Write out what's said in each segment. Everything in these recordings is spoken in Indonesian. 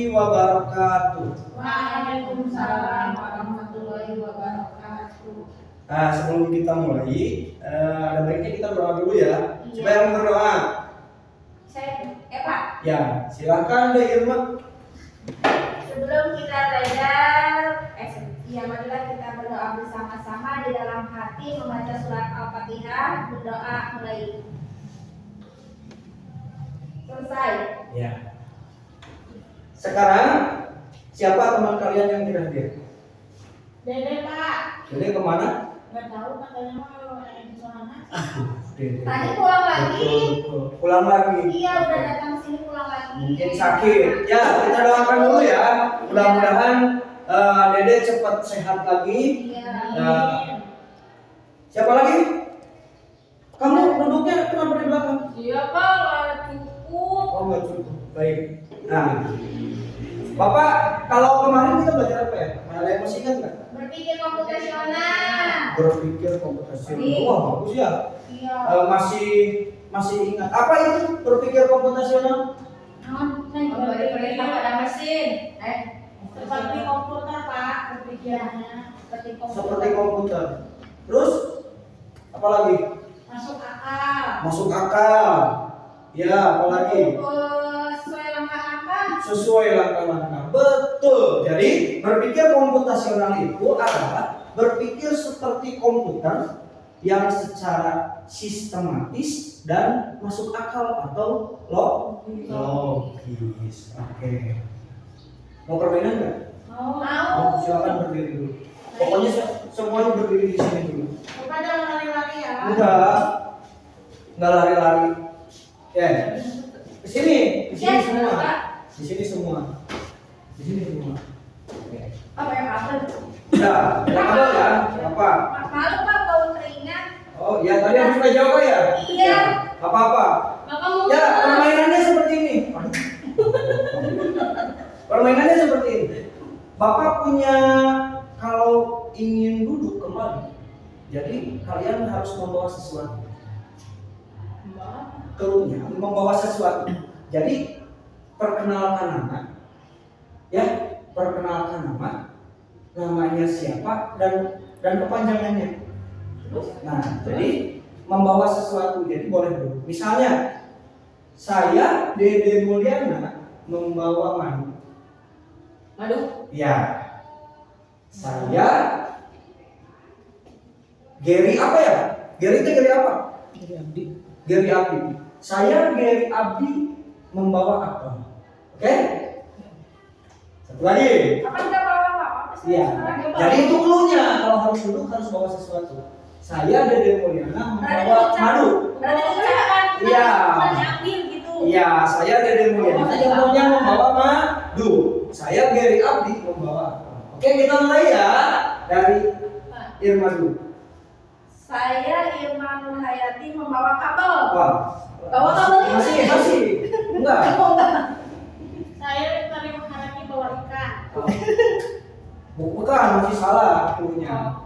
wabarakatuh. Waalaikumsalam warahmatullahi wabarakatuh. Nah, sebelum kita mulai, ada baiknya kita berdoa dulu ya. Siapa yang berdoa? Saya Pak. Ya, silakan deh Irma. Sebelum kita belajar, marilah kita berdoa bersama-sama di dalam hati membaca surat Al-Fatihah, berdoa mulai. Selesai. Ya. Sekarang siapa teman kalian yang tidak hadir? Dede Pak. Dede kemana? Nggak tahu katanya mau di sana. Dede. Tadi pulang lagi. Betul. Pulang lagi. Iya, udah datang sini pulang lagi. Mungkin sakit. Ya, kita doakan dulu ya. Mudah-mudahan Dede cepat sehat lagi. Iya. Siapa lagi? Kamu duduknya kenapa di belakang? Iya Pak, nggak cukup. Oh, nggak cukup. Baik. Nah, Bapak, kalau kemarin kita belajar apa ya? Ada yang masih ingat nggak? Berpikir komputasional. Berpikir komputasional. Iya. Wah, bagus ya. Iya. Masih ingat. Apa itu berpikir komputasional? Perintah pada mesin. Seperti komputer Pak, berpikirnya Seperti komputer. Terus apa lagi? masuk akal. Masuk akal. Ya, apa lagi? Sesuai langkah-langkah. Sesuai langkah-langkah. Betul. Jadi berpikir komputasional itu adalah berpikir seperti komputer yang secara sistematis dan masuk akal atau logis. Oke. Mau permainan nggak? Mau. Silakan berdiri dulu. Pokoknya semuanya berdiri di sini dulu. Bapak jangan lari-lari ya. Enggak lari-lari. Ya. Di sini Ya, semua. Pak. Di sini semua. Oke. Apa yang apa? Ya, apa ya? Apa? Malu Pak, bau keringat. Oh, ya tadi habis sudah jawab ya? Iya. Apa-apa? Bapak mau. Ya, permainannya seperti ini. Permainannya seperti ini. Bapak punya, kalau ingin duduk kembali, jadi kalian harus membawa sesuatu. Keluarnya membawa sesuatu. Jadi perkenalkan nama, ya, perkenalkan nama, namanya siapa dan kepanjangannya. Nah, jadi membawa sesuatu. Jadi boleh dulu. Misalnya, saya Dede Mulyana membawa madu. Madu. Ya. Saya Gary apa ya? Gary itu Gary apa? Gary Abdi. Saya Gary Abdi membawa apa? Oke? Satu lagi. Apa kita bawa Pak? Iya. Jadi itu clue-nya. Kalau harus duduk harus bawa sesuatu. Saya Dede Mulyana membawa madu. Berarti ucapan. Iya. Diambil gitu. Iya, saya Dede Mulyana membawa madu. Saya Gary Abdi membawa apa? Oke, kita mulai ya dari Irma dulu. Saya Irma Nurhayati membawa kabel. Wah. Bawa kabelnya. Masih. Enggak. Saya Lestari Maharani bawa ikan. Bukan, masih salah punya.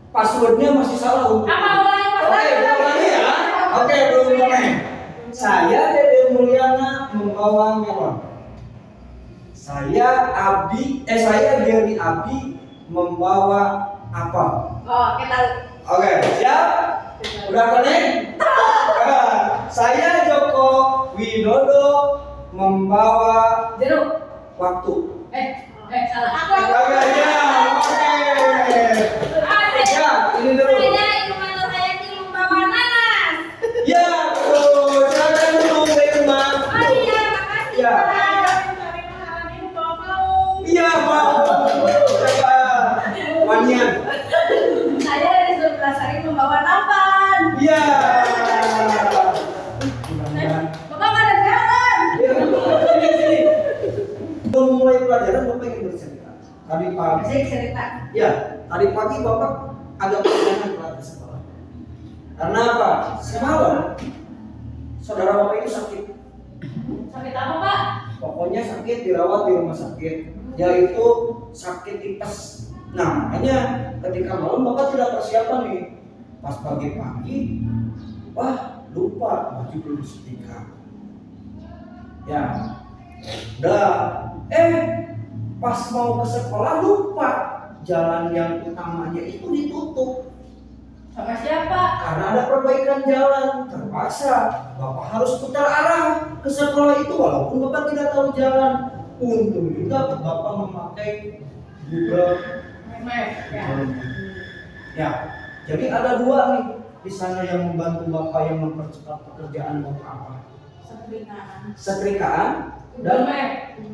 Passwordnya masih salah. Apa ulangi Pak? Oke, belum lagi ya. Oke, belum mulai. Saya Dede Mulyana membawa melon. Saya Gary Abdi membawa apa? Oh, kita tahu. Oke, siap? Udah connect? Saya Joko Widodo membawa Jeruk. waktu. Salah. Oke, ya. Oke. Ya, ini dulu. Saya Irma Nurhayati membawa nanas. Ya, betul. Silakan dulu, Irma. Oh iya, makasih. Ya. Lestari Maharani membawa paus. Iya, Pak. Coba. Wanian. Saya Rizal Belasari membawa nampan. Iya. Bapak nggak ada jalan. Ya, sini. Sebelum mulai pelajaran, Bapak ingin bercerita. Tadi pagi. Saya cerita. Ya, tadi pagi Bapak agak kesulitan ke sekolah. Karena apa? Semalam saudara Bapak itu sakit. Sakit apa Pak? Pokoknya sakit, dirawat di rumah sakit, yaitu sakit tipes. Nah, makanya ketika malam Bapak tidak persiapan nih. Pas pagi-pagi, wah lupa baju belum setrika. Ya, udah Pas mau ke sekolah lupa jalan yang utamanya itu ditutup. Sama siapa? Karena ada perbaikan jalan, terpaksa Bapak harus putar arah ke sekolah itu walaupun Bapak tidak tahu jalan. Untung juga Bapak memakai Google. Map ya. Ya, jadi ada dua nih di sana yang membantu Bapak yang mempercepat pekerjaan Bapak apa? Setrikaan dan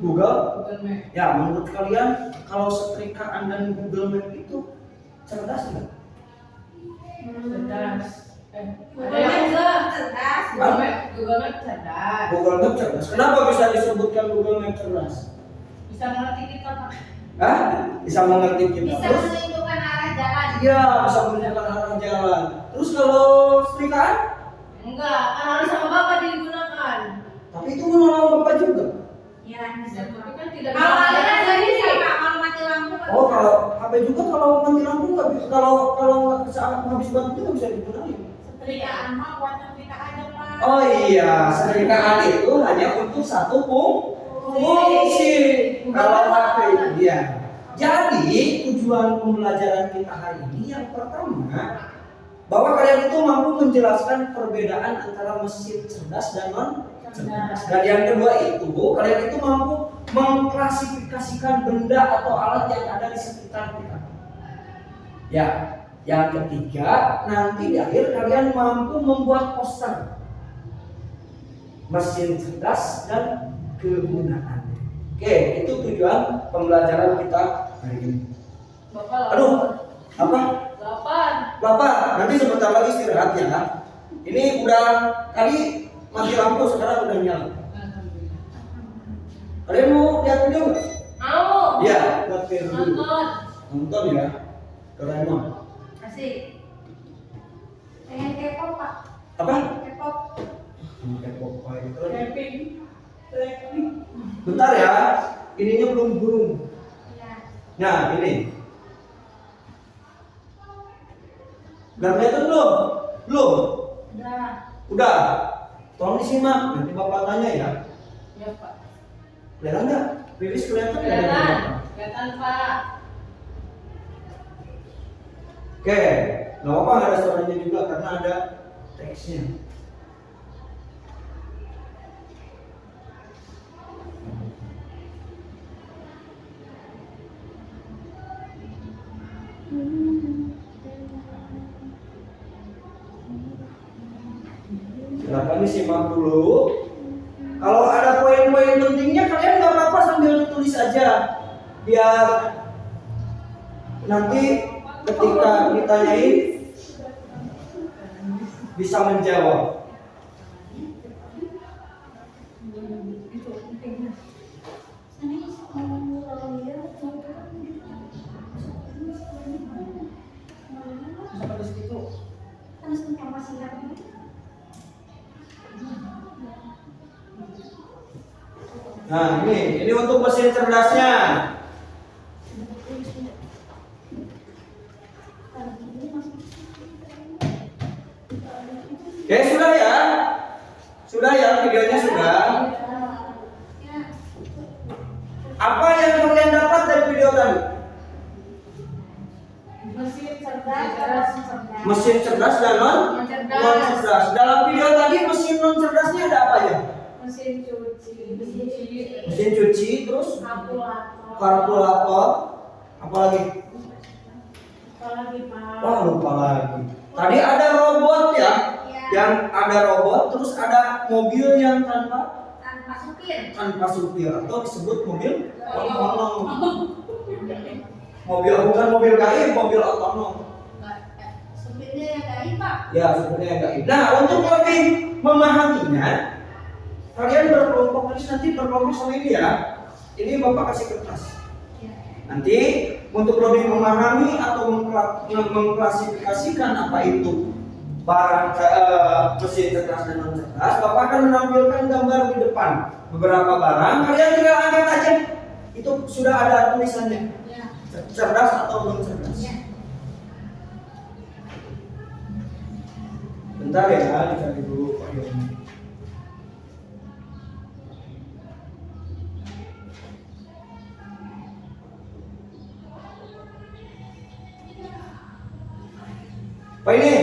Google. Ya, menurut kalian kalau setrikaan dan Google Map itu cerdas nggak? Cerdas. Ada yang enggak cerdas. Google Map cerdas. Google Map cerdas. Kenapa bisa disebutkan Google Map cerdas? Bisa mengerti kita, Pak. Hah? Bisa mengerti kita. Bisa Terus? menunjukkan arah jalan. Iya, bisa menunjukkan arah jalan. Terus kalau setrikaan? Enggak, kan harus sama Bapak digunakan. Tapi itu menolong Bapak juga. Iya, bisa. Tapi kan tidak Kalau bisa. ada jadi sama kalau mati lampu. Oh, kalau HP juga kalau mati lampu nggak bisa. Kalau saat habis baterai nggak bisa digunakan. Setrikaan mah buat kita aja Pak. Oh iya, setrikaan itu hanya untuk satu fungsi. Kalau HP iya. Jadi tujuan pembelajaran kita hari ini yang pertama bahwa kalian itu mampu menjelaskan perbedaan antara mesin cerdas dan non cerdas. Dan yang kedua itu kalian itu mampu mengklasifikasikan benda atau alat yang ada di sekitar kita. Ya, yang ketiga nanti di akhir kalian mampu membuat poster mesin cerdas dan kegunaannya. Oke, itu tujuan pembelajaran kita hari ini. Bapak Aduh, apa? 8. Nanti sebentar lagi istirahat ya. Ini udah tadi mati lampu, sekarang udah nyala. Kalian mau lihat video nggak? Mau. Iya, lihat video dulu. Nonton. Nonton ya. Keren banget. Asik. Pengen K-pop Pak. Apa? K-pop. K-pop itu. Camping. Bentar ya. Ininya belum. Iya. Nah, ini. Udah kelihatan belum? Belum? Udah. Tolong disimak, nanti Bapak tanya ya. Ya, Pak. Kelihatan nggak? Rilis kelihatan nggak? Kelihatan, Pak. Oke, nggak apa-apa nggak ada suaranya juga karena ada teksnya. Silakan disimak dulu. Kalau ada poin-poin pentingnya kalian nggak apa-apa sambil tulis aja, biar nanti ketika ditanyain bisa menjawab. Nah, ini untuk mesin cerdasnya. Oke, sudah ya? Sudah ya, videonya sudah. Apa yang kalian dapat dari video tadi? Mesin cerdas dan non cerdas. Dalam video tadi mesin non cerdasnya ada apa aja? Mesin Cuci, terus kalkulator, apa lagi? Wah, lupa lagi. Tadi ada robot ya, yang ada robot, terus ada mobil yang tanpa supir atau disebut mobil otonom. Bukan mobil gaib, mobil otonom. Supirnya yang gaib Pak. Ya, supirnya yang gaib. Nah, untuk lebih memahaminya, kalian berkelompok, terus nanti berkelompok sama ini ya. Ini Bapak kasih kertas. Nanti untuk lebih memahami atau mengklasifikasikan apa itu barang mesin cerdas dan non cerdas, Bapak akan menampilkan gambar di depan beberapa barang. Kalian tinggal angkat aja. Itu sudah ada tulisannya. Cerdas atau non cerdas. Bentar ya, dicari dulu Pak Yoni. Apa ini?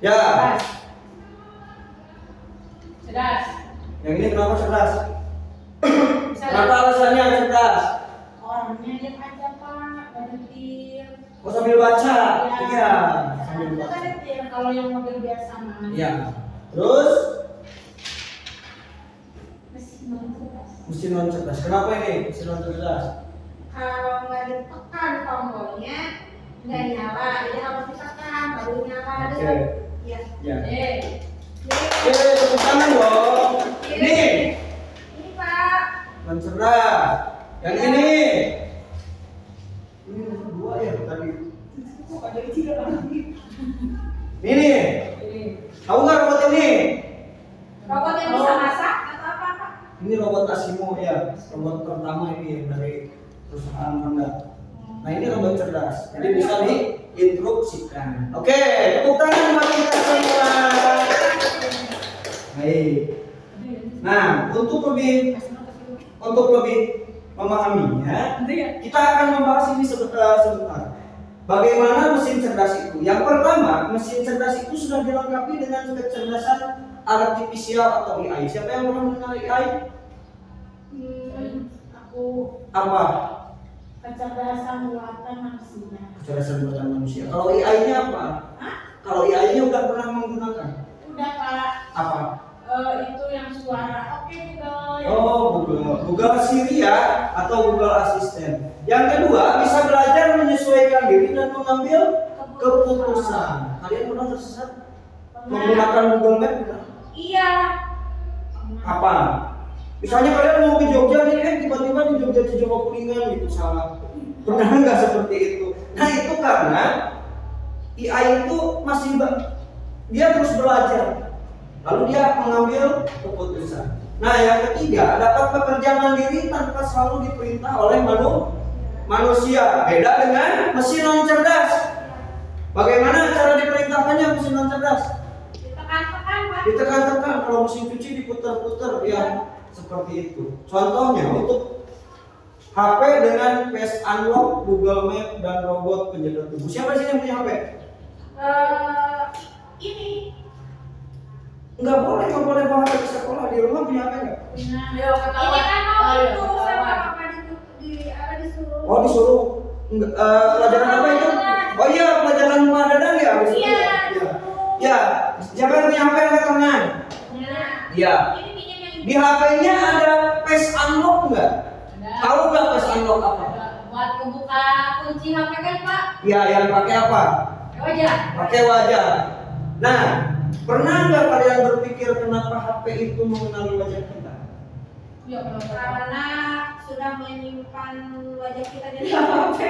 Ya. Cerdas. Cerdas. Yang ini kenapa cerdas? Bisa Kenapa alasannya cerdas? Orangnya diam aja Pak, berhenti. Oh sambil baca. Iya. Sambil Itu baca. kan detil kalau yang mobil biasa mah. Iya. Terus Mesin non-cerdas. mesin non cerdas. Kenapa ini mesin non cerdas? Kalau nggak ditekan tombolnya nggak nyala, jadi harus ditekan baru nyala. Oke. Iya. Ya. Jadi, Tepuk tangan dong. Ini ini Pak. non cerdas. Yang ini. Ini dua ya tadi. Kok ada tiga lagi? Ini. Tahu nggak robot ini? Robot yang bisa masak atau apa Pak? Ini robot Asimo ya, robot pertama ini yang dari perusahaan Honda. Nah ini robot cerdas, jadi bisa diinstruksikan. Oke, tepuk tangan buat kita semua. Baik. Nah, untuk lebih memahaminya, kita akan membahas ini sebentar. Bagaimana mesin cerdas itu? Yang pertama, mesin cerdas itu sudah dilengkapi dengan kecerdasan artifisial atau AI. Siapa yang pernah mengenal AI? Aku Apa? kecerdasan buatan manusia. Kecerdasan buatan manusia. Kalau AI-nya apa? Kalau AI-nya udah pernah menggunakan? Udah Pak. Apa? Itu yang suara. Oke Google. Oh, Google Siri ya, atau Google Assistant. Yang kedua, bisa belajar menyesuaikan diri dan mengambil keputusan. Kalian pernah tersesat menggunakan Google Map? Pernah? Iya. Apa? Misalnya kalian mau ke Jogja nih, tiba-tiba di Jogja Cijogo Kuningan gitu, salah. Pernah nggak seperti itu? Nah itu karena AI itu dia terus belajar, lalu dia mengambil keputusan. Nah yang ketiga, dapat bekerja mandiri tanpa selalu diperintah oleh manusia. Beda dengan mesin non cerdas. Bagaimana cara diperintahkannya mesin non cerdas? Ditekan-tekan Pak. Ditekan-tekan, kalau mesin cuci diputar-putar ya seperti itu. Contohnya untuk HP dengan face unlock, Google Map dan robot penjaga tubuh. Siapa sih yang punya HP? Ini. Nggak boleh bawa HP ke sekolah. Di rumah punya HP nggak? Ayo ketawa. Ini kan mau Ayo, itu ketawa. sama Papa disuruh. Oh disuruh. Pelajaran apa itu? Oh iya pelajaran rumah dadang ya. Iya. Ya. Ya. Siapa yang punya HP angkat tangan? Nah. Ya. Ini pinjam yang Di HP-nya ada face unlock nggak? Tahu nggak face unlock apa? Buat membuka kunci HP kan Pak? Ya yang pakai apa? Wajah. Pakai wajah. Nah, pernah nggak kalian berpikir kenapa HP itu mengenali wajah kita? Iya karena sudah menyimpan wajah kita di dalam HP.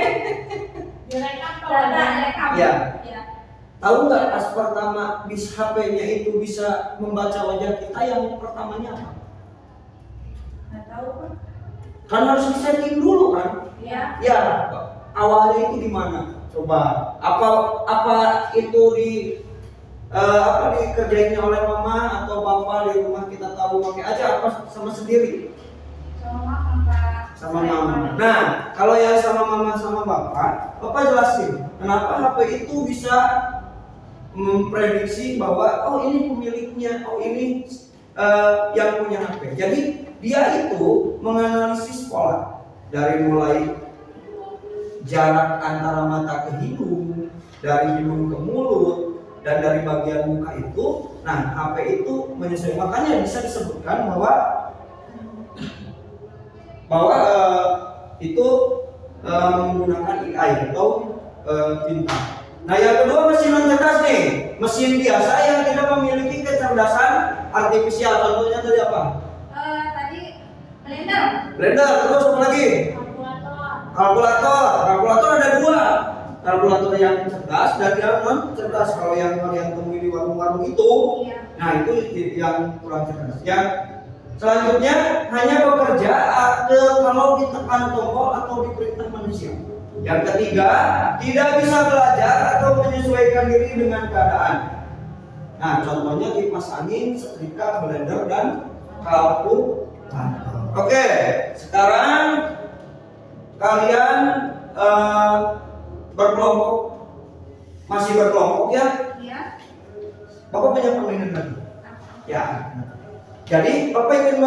direkam Rekam. Ya. Ya. Tahu nggak pas pertama di HP-nya itu bisa membaca wajah kita, yang pertamanya apa? Nggak tahu Pak. Kan harus disetting dulu kan? Ya. Ya, awalnya itu di mana? Coba apa itu dikerjainnya oleh mama atau bapak di rumah, kita tahu pakai aja apa sama sendiri? Sama Pak. Sama mama. Nah, kalau yang sama mama sama bapak jelasin kenapa HP itu bisa memprediksi bahwa oh ini pemiliknya, oh ini yang punya HP. Jadi dia itu menganalisis pola dari mulai jarak antara mata ke hidung, dari hidung ke mulut, dan dari bagian muka itu. Nah, HP itu menyesuaikan, makanya bisa disebutkan bahwa itu menggunakan AI atau bintang. Nah, yang kedua mesin non cerdas nih, mesin biasa yang tidak memiliki kecerdasan artifisial. Contohnya tadi apa? Tadi blender. Blender, terus apa lagi? Kalkulator. Kalkulator ada dua. Kalkulator yang cerdas dan yang non cerdas. Kalau yang kalian temui di warung-warung itu, Iya. nah itu yang kurang cerdas. Yang selanjutnya hanya bekerja kalau ditekan tombol atau diperintah manusia. Yang ketiga, tidak bisa belajar atau menyesuaikan diri dengan keadaan. Nah, contohnya kipas angin, setrika, blender, dan kalkulator. Oke, sekarang kalian berkelompok, masih berkelompok ya. Iya. Bapak punya permainan lagi. Ya. Jadi Bapak ingin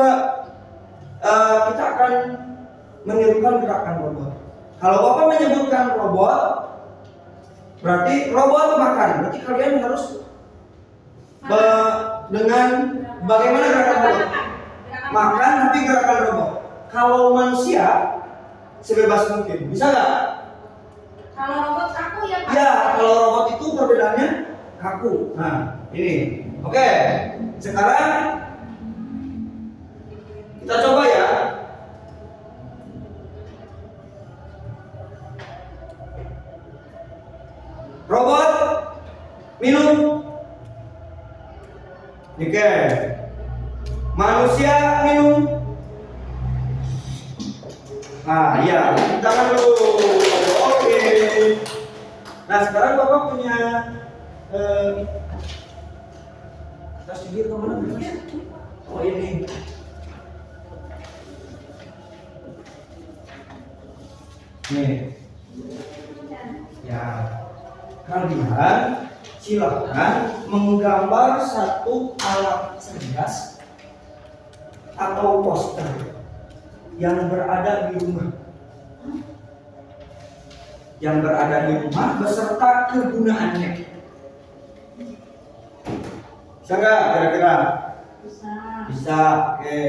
kita akan menirukan gerakan robot. Kalau Bapak menyebutkan robot, berarti robot makan. Berarti kalian harus dengan bagaimana gerakan robot? Makan tapi gerakan robot. Kalau manusia sebebas mungkin, bisa nggak? Kalau robot kaku ya Pak? Ya, kalau robot itu perbedaannya kaku. Nah, ini. Oke, sekarang kita coba ya. Robot minum. Oke. Manusia minum. Nah, iya, tangan dulu. Oke. Nah, sekarang Bapak punya tas sendiri kemana? Oh, ini. Nih. Ya. Kalian silakan menggambar satu alat cerdas atau poster yang berada di rumah. Yang berada di rumah beserta kegunaannya. Bisa nggak kira-kira? Bisa. Bisa, oke.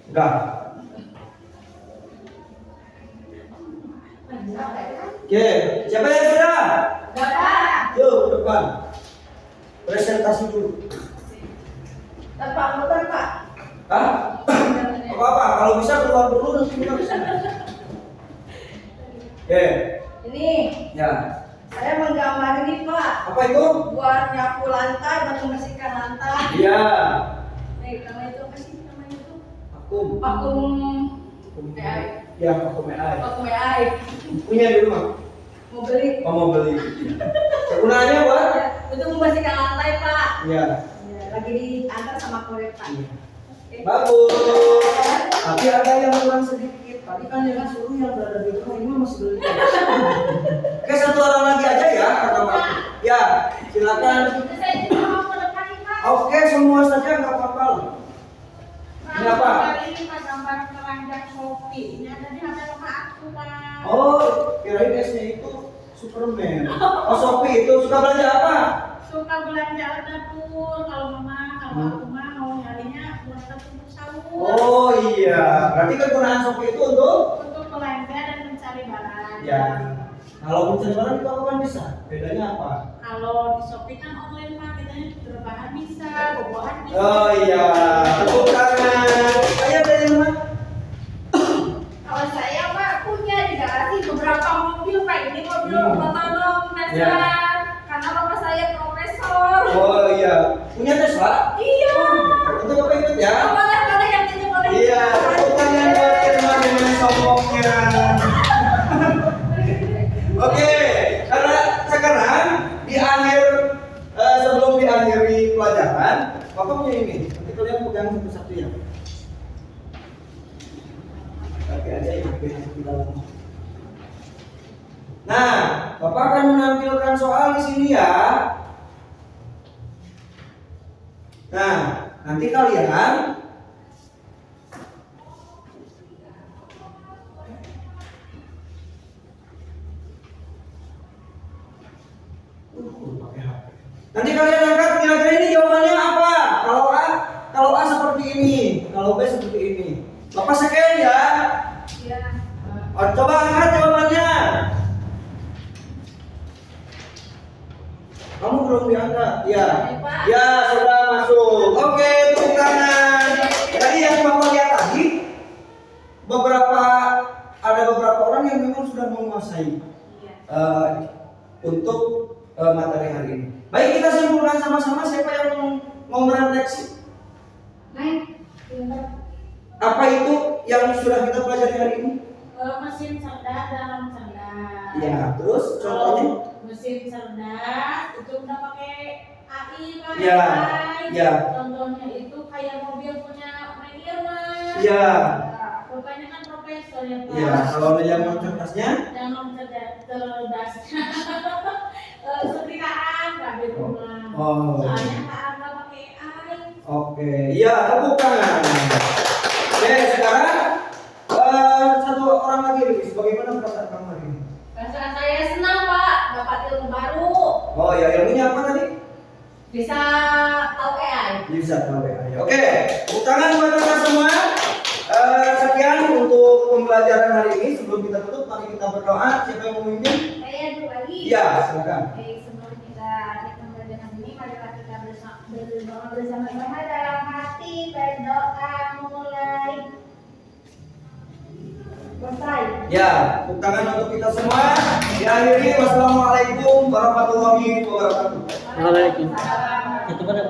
Udah. Oke, siapa yang sudah? Bapak. Yuk, ke depan. Presentasi dulu. Bapak motor Pak. Hah? Apa-apa, kalau bisa keluar dulu nanti kita bisa. Oke, Ini ya. saya menggambar ini Pak. Apa itu? Buat nyapu lantai, buat membersihkan lantai. Iya. Nih, namanya itu apa sih namanya itu? Vakum. Vakum. Ya, vakum AI. Vakum AI. Punya di rumah? Mau beli. Oh, mau beli. Kegunaannya apa? Ya, untuk membersihkan lantai Pak. Iya. Ya, lagi diantar sama kurir Pak. Oke. Bagus. Tapi ada yang kurang sedikit. Tadi kan yang suruh yang berada di rumah ini masih beli. Oke, satu orang lagi aja ya, kata Pak. Ya, silakan. Saya juga mau ke depan nih Pak. Oke, semua saja nggak apa-apa lah. Ini apa? Ini Pak gambar keranjang Shopee. Ini ada di HP Bapak aku Pak. Oh, kirain S-nya itu Superman. Oh, Shopee itu suka belanja apa? Suka belanja alat dapur. Kalau mama, kalau aku mah mau nyarinya buat dapur sahur. Oh iya, berarti kegunaan Shopee itu Untuk belanja dan mencari barang. ya. Kalau mencari barang itu apa kan bisa? Bedanya apa? Kalau di Shopee kan online Pak, kita berbahan bisa, buah-buahan bisa. Oh iya, tepuk tangan. Ayo dari mana? Kalau saya Pak punya di garasi beberapa mobil Pak. Ini mobil otonom Tesla. Ya. Karena bapak saya profesor. Oh iya, punya Tesla? Iya. Untuk Bapak ikut ya? Boleh yang itu boleh. Iya, tepuk tangan buat Irman dengan sombongnya. Oke, karena sekarang di akhir sebelum diakhiri pelajaran, Bapak punya ini. Nanti kalian pegang satu-satu ya. Oke aja ya, di dalam. Nah, Bapak akan menampilkan soal di sini ya. Nah, nanti kalian nanti kalian angkat kira-kira ini jawabannya apa? Kalau A seperti ini, kalau B seperti ini. Bapak scan ya. Iya. Oh, coba angkat jawabannya. Kamu belum diangkat, ya? Ya sudah masuk. Oke, tepuk tangan. Tadi yang Bapak lihat tadi, ada beberapa orang yang memang sudah menguasai untuk materi hari ini. Baik, kita simpulkan sama-sama. Siapa yang mau merefleksi? Apa itu yang sudah kita pelajari hari ini? Mesin cerdas dalam cerdas. Ya, terus contohnya? mesin cerdas itu udah pakai AI kan? Ya, AI. ya. Contohnya itu kayak mobil punya Neng Irma. Ya. Nah, rupanya kan profesor ya Pak. Ya, kalau yang cerdasnya Yang cerdasnya setrikaan Pak di rumah. Oh. Soalnya Pak Angga pakai AI. Oke, iya, tepuk tangan. Oke, sekarang satu orang lagi, Riz. Bagaimana perasaan kamu hari ini? Perasaan saya senang Pak, dapat ilmu baru. Oh ya, ilmunya apa tadi? Bisa tahu AI. Bisa tahu ya. Oke, tepuk tangan buat kita semua. Sekian untuk pembelajaran hari ini. Sebelum kita tutup, mari kita berdoa. Siapa yang memimpin? Saya dulu lagi. Iya, silakan. Baik, sebelum kita akhiri pembelajaran ini, marilah kita berdoa bersama-sama dalam hati, berdoa mulai. Selesai. Ya, tepuk tangan untuk kita semua. Diakhiri, wassalamualaikum warahmatullahi wabarakatuh. Waalaikumsalam. Waalaikumsalam. Itu pada